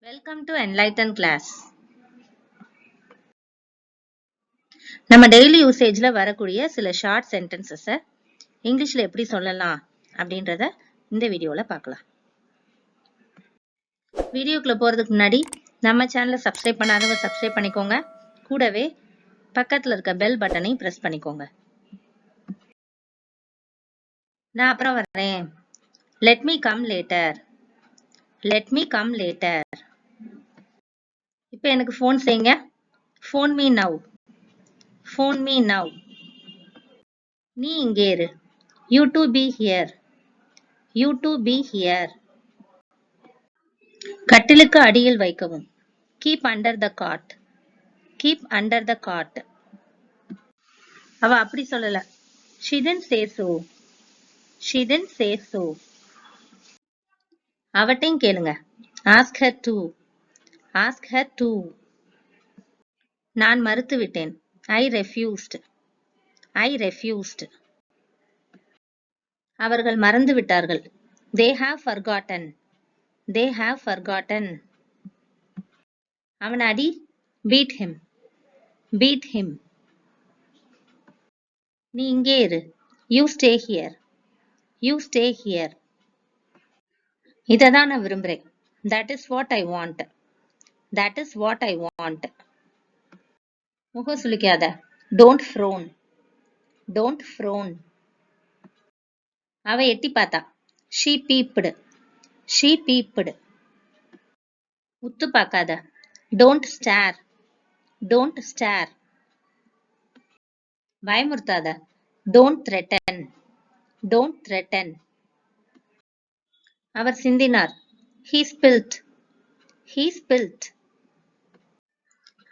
Welcome to enlighten class. நம்ம daily யூசேஜ்ல வரக்கூடிய சில ஷார்ட் சென்டென்சஸை இங்கிலீஷ்ல எப்படி சொல்லலாம் அப்படின்றத இந்த வீடியோல பார்க்கலாம். வீடியோக்குள்ள போறதுக்கு முன்னாடி நம்ம சேனலை சப்ஸ்கிரைப் பண்ணாதவங்க சப்ஸ்கிரைப் பண்ணிக்கோங்க. கூடவே பக்கத்துல இருக்க பெல் பட்டனையும் பிரஸ் பண்ணிக்கோங்க. நான் அப்புறம் வரேன். Let me come later. Let me come later. இப்போ எனக்கு ஃபோன் செய்யுங்க. Phone me now. Phone me now. நீ இங்கே இரு. You to be here. You to be here. கட்டிலுக்கு அடியில் வைக்கவும். Keep under the cot. Keep under the cot. அவ அப்படி சொல்லல. She didn't say so. She didn't say so. அவட்டையும் கேளுங்க. Ask her to. Ask her to. நான் மறுத்து விட்டேன். I refused. I refused. அவர்கள் மறந்து விட்டார்கள். They have forgotten. They have forgotten. அவன் அடி. Beat him. Beat him. நீ இங்கே இரு. You stay here. You stay here. இததான் நான் விரும்புறேன். That is what I want. That is what I want. முகம் சுளிக்காத. Don't frown. Don't frown. அவ எட்டி பார்த்தா. She peeped. She peeped. உத்து பார்க்காத. Don't stare. Don't stare. பயமுறுத்தாத. Don't threaten. Don't threaten. Our சிந்தினார். He spilt. He spilt.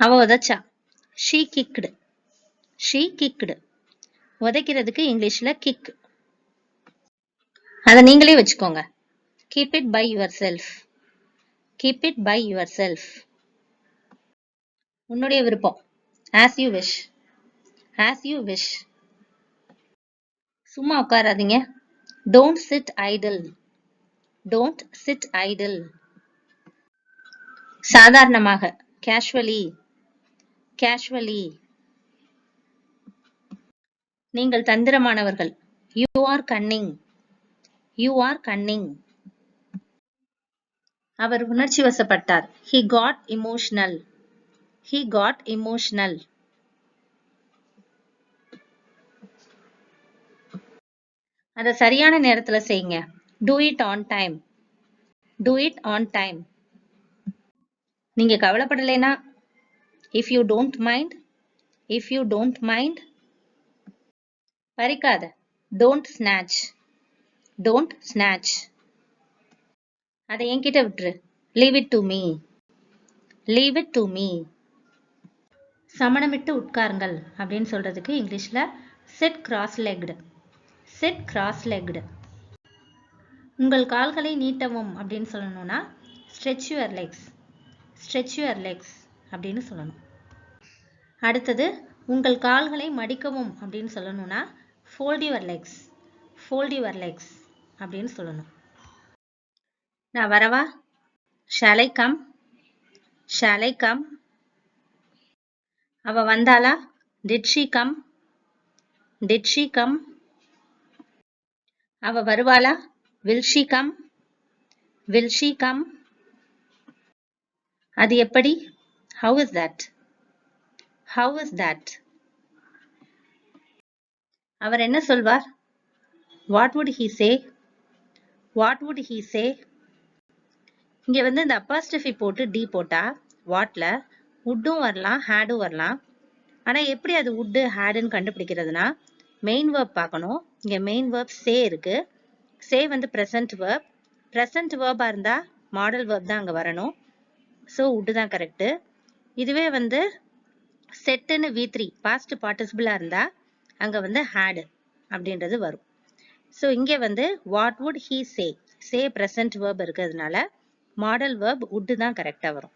அவ உதைச்சா. She kicked. She kicked. உதைக்கிறதுக்கு இங்கிலீஷ்ல kick. அத நீங்களே வச்சுக்கோங்க. Keep it by yourself. Keep it by yourself. உன்னுடைய விருப்பம். As you wish. As you wish. சும்மா உட்காராதீங்க. Don't sit idle. Don't sit idle. சாதாரணமாக. Casually. Casually. நீங்கள் தந்திரமானவர்கள். You are cunning. You are cunning. அவர் உணர்ச்சி வசப்பட்டார். He got emotional. He got emotional. அத சரியான நேரத்துல செய்யுங்க. Do it on time. Do it on time. நீங்க கவலைப்படலைனா if you don't mind. If you don't mind. பறிக்காத. Don't snatch. Don't snatch. அதை என்கிட்ட விட்டுரு. Leave it to me. Leave it to me. சமணமிட்டு உட்காருங்கள் அப்படின்னு சொல்றதுக்கு இங்கிலீஷ்ல sit cross-legged. Sit cross-legged. உங்கள் கால்களை நீட்டவும் அப்படின்னு சொல்லணும்னா stretch your legs. Stretch your legs அப்படின்னு சொல்லணும். அடுத்தது உங்கள் கால்களை மடிக்கவும் அப்படின்னு சொல்லணும்னா fold your legs. Fold your legs அப்படின்னு சொல்லணும். நான் வரவா? Shall I come? Shall I come? அவ வந்தாளா? Did she come? Did she come? அவ வருவாளா? Will she come? Will she come? அது எப்படி? How is that? How is that? அவர் என்ன சொல்வார்? What would he say? What would he say? இங்க இந்த apostrophe போட்டு D போட்டா வாட்ல would-ம் வரலாம் had-ம் வரலாம். ஆனா எப்படி அது would had-ன்னு கண்டுபிடிக்கிறதுனா மெயின் verb பார்க்கணும். இங்க மெயின் verb say இருக்கு. say present verb. present verb-ஆ இருந்தா model verb தான் அங்க வரணும். so would தான் கரெக்ட். இதுவே setன்னு V3 past participle-ஆ இருந்தா அங்க had அப்படின்றது வரும். so இங்க what would he say? say present verb இருக்கிறதுனால model verb would தான் கரெக்டா வரும்.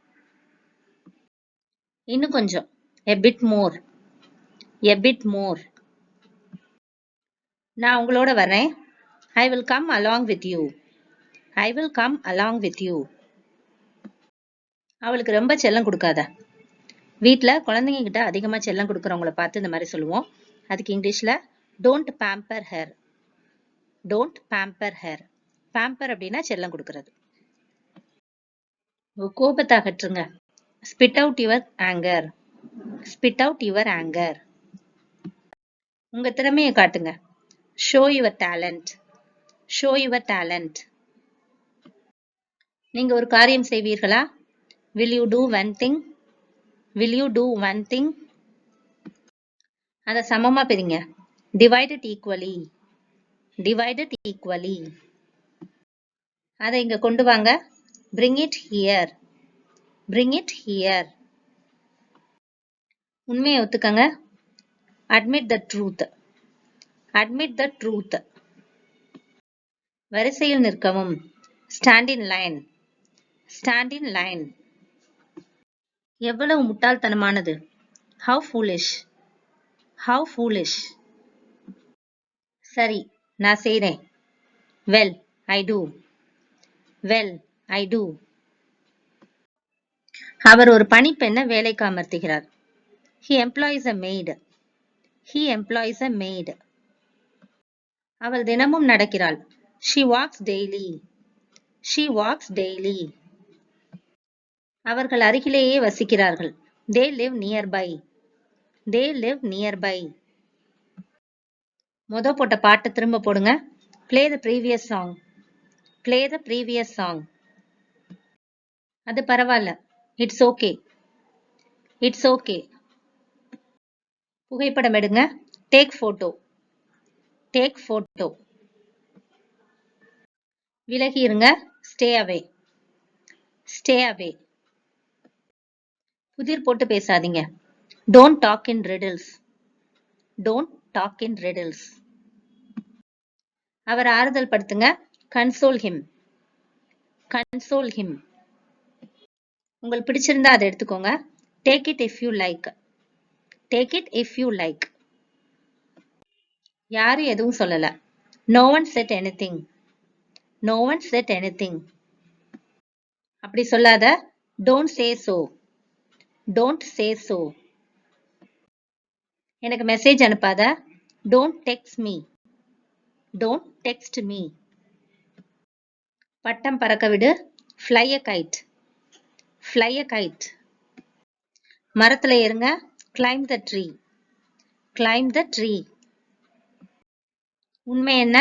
இன்னும் கொஞ்சம் a bit more. A bit more. நான் உங்களோட வரேன். I will come along with you. I will come along with you. அவளுக்கு ரொம்ப செல்லம் கொடுக்காத. வீட்ல குழந்தைங்க கிட்ட அதிகமா செல்லம் கொடுக்கறவங்கள பார்த்து இந்த மாதிரி சொல்லுவோம். அதுக்கு இங்கிலீஷ்ல don't pamper her. Don't pamper her. Pamper அப்படின்னா செல்லம் கொடுக்கறது. கோபத்தை அகற்றுங்க. Spit out your anger. Spit out your anger. உங்க திறமையை காட்டுங்க. Show your talent. Show your talent. நீங்க ஒரு காரியம் செய்வீர்களா? will you do one thing? will you do one thing? அதை சமமா பிரிங்க. divide it equally. divide it equally. அதை இங்க கொண்டு வாங்க. bring it here. bring it here. உண்மையை ஒத்துக்கங்க. admit the truth. admit the truth. வரிசையில் நிற்கவும். stand in line. stand in line. எவ்வளவு முட்டாள்தனமானது. how foolish. how foolish. சரி, நான் செய்றேன். well, I do. well, I do. அவர் ஒரு பணிப்பெண்ணை வேலைக்கு அமர்த்துகிறார். he employs a maid. he employs a maid. அவள் தினமும் நடக்கிறாள். she walks daily. she walks daily. அவர்கள் அருகிலேயே வசிக்கிறார்கள். they live nearby. they live nearby. போட்ட பாட்டை திரும்ப போடுங்க. play the previous song. play the previous song. அது பரவாயில்ல. it's okay. it's okay. புகைப்படம் எடுங்க. take photo. take photo. விலகி இருங்க. stay away. stay away. புதிர் போட்டு பேசாதீங்க. don't talk in riddles. don't talk in riddles. அவர் ஆறுதல் படுத்துங்க. console him. console him. உங்களுக்கு பிடிச்சிருந்தா அதை எடுத்துக்கோங்க. take it if you like. take it if you like. யாரும் எதுவும் சொல்லல. no one said anything. no one said anything. அப்படி சொல்லாத. don't say so. don't say so. எனக்கு message அனுப்பாத. don't text me. don't text me. பட்டம் பறக்க விடு. fly a kite. fly a kite. மரத்துல ஏறுங்க. climb the tree. climb the tree. உண்மை என்ன?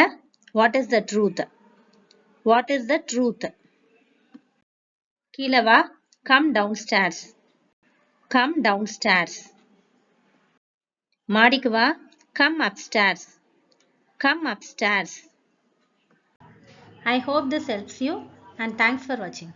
what is the truth? what is the truth? கீழே வா. come downstairs. come downstairs. மாடிக்கு வா. come upstairs. come upstairs. I hope this helps you and thanks for watching.